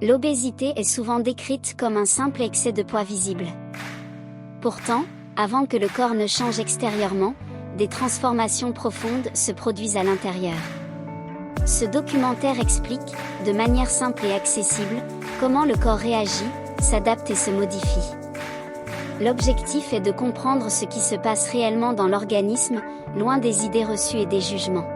L'obésité est souvent décrite comme un simple excès de poids visible. Pourtant, avant que le corps ne change extérieurement, des transformations profondes se produisent à l'intérieur. Ce documentaire explique, de manière simple et accessible, comment le corps réagit, s'adapte et se modifie. L'objectif est de comprendre ce qui se passe réellement dans l'organisme, loin des idées reçues et des jugements.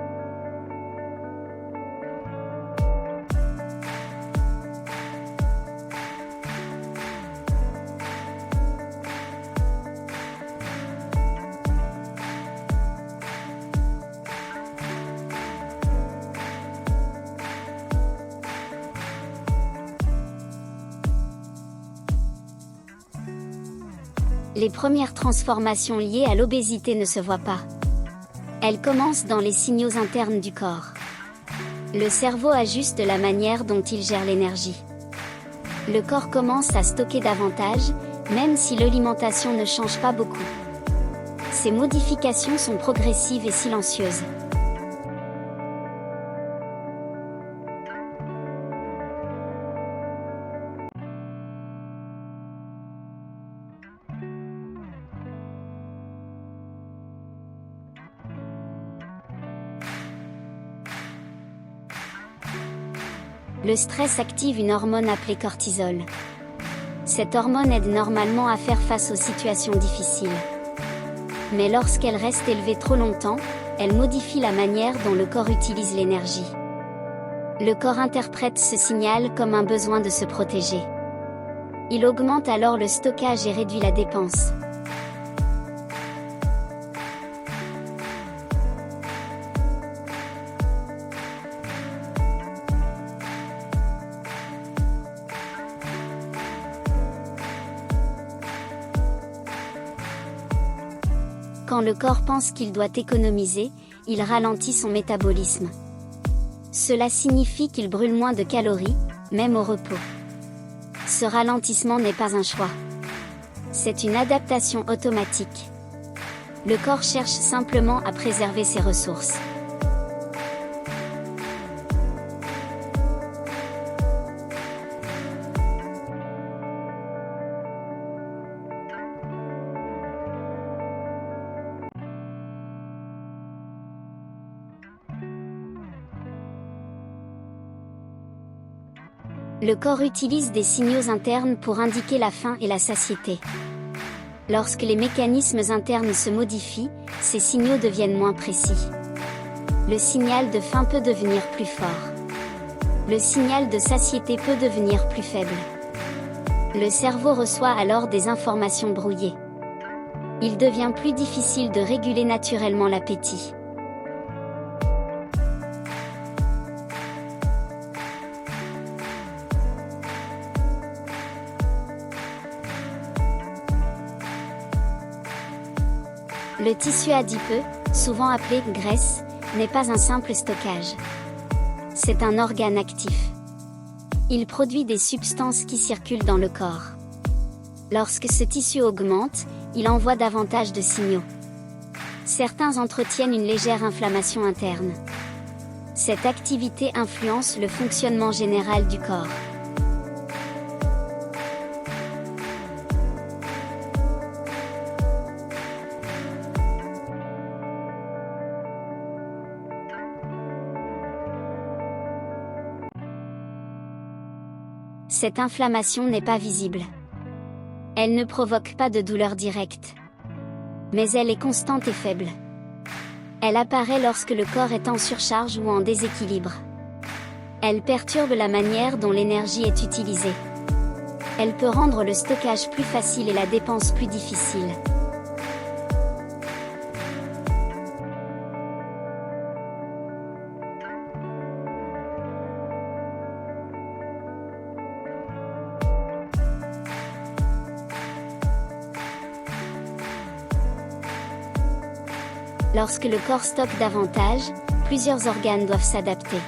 Les premières transformations liées à l'obésité ne se voient pas. Elles commencent dans les signaux internes du corps. Le cerveau ajuste la manière dont il gère l'énergie. Le corps commence à stocker davantage, même si l'alimentation ne change pas beaucoup. Ces modifications sont progressives et silencieuses. Le stress active une hormone appelée cortisol. Cette hormone aide normalement à faire face aux situations difficiles. Mais lorsqu'elle reste élevée trop longtemps, elle modifie la manière dont le corps utilise l'énergie. Le corps interprète ce signal comme un besoin de se protéger. Il augmente alors le stockage et réduit la dépense. Quand le corps pense qu'il doit économiser, il ralentit son métabolisme. Cela signifie qu'il brûle moins de calories, même au repos. Ce ralentissement n'est pas un choix. C'est une adaptation automatique. Le corps cherche simplement à préserver ses ressources. Le corps utilise des signaux internes pour indiquer la faim et la satiété. Lorsque les mécanismes internes se modifient, ces signaux deviennent moins précis. Le signal de faim peut devenir plus fort. Le signal de satiété peut devenir plus faible. Le cerveau reçoit alors des informations brouillées. Il devient plus difficile de réguler naturellement l'appétit. Le tissu adipeux, souvent appelé graisse, n'est pas un simple stockage. C'est un organe actif. Il produit des substances qui circulent dans le corps. Lorsque ce tissu augmente, il envoie davantage de signaux. Certains entretiennent une légère inflammation interne. Cette activité influence le fonctionnement général du corps. Cette inflammation n'est pas visible. Elle ne provoque pas de douleur directe. Mais elle est constante et faible. Elle apparaît lorsque le corps est en surcharge ou en déséquilibre. Elle perturbe la manière dont l'énergie est utilisée. Elle peut rendre le stockage plus facile et la dépense plus difficile. Lorsque le corps stocke davantage, plusieurs organes doivent s'adapter.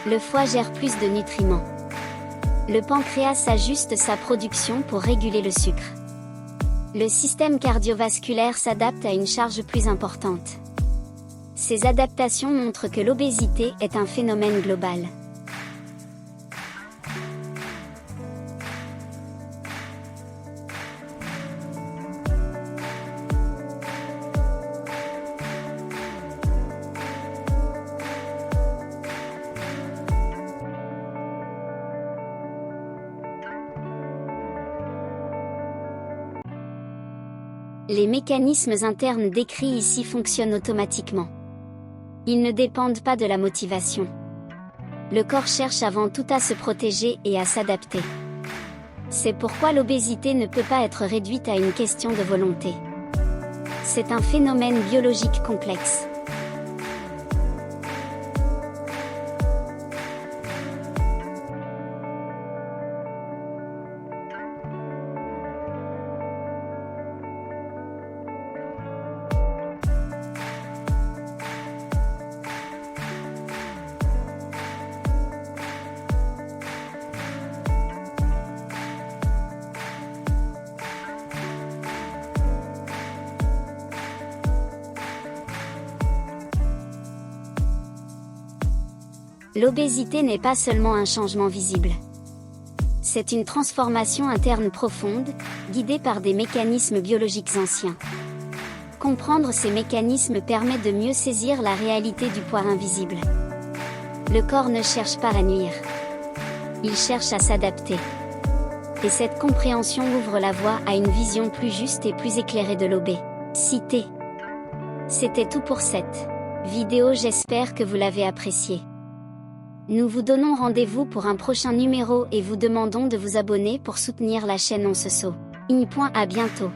Le foie gère plus de nutriments. Le pancréas ajuste sa production pour réguler le sucre. Le système cardiovasculaire s'adapte à une charge plus importante. Ces adaptations montrent que l'obésité est un phénomène global. Les mécanismes internes décrits ici fonctionnent automatiquement. Ils ne dépendent pas de la motivation. Le corps cherche avant tout à se protéger et à s'adapter. C'est pourquoi l'obésité ne peut pas être réduite à une question de volonté. C'est un phénomène biologique complexe. L'obésité n'est pas seulement un changement visible. C'est une transformation interne profonde, guidée par des mécanismes biologiques anciens. Comprendre ces mécanismes permet de mieux saisir la réalité du poids invisible. Le corps ne cherche pas à nuire. Il cherche à s'adapter. Et cette compréhension ouvre la voie à une vision plus juste et plus éclairée de l'obésité. C'était tout pour cette vidéo, j'espère que vous l'avez appréciée. Nous vous donnons rendez-vous pour un prochain numéro et vous demandons de vous abonner pour soutenir la chaîne On se sauve. À bientôt.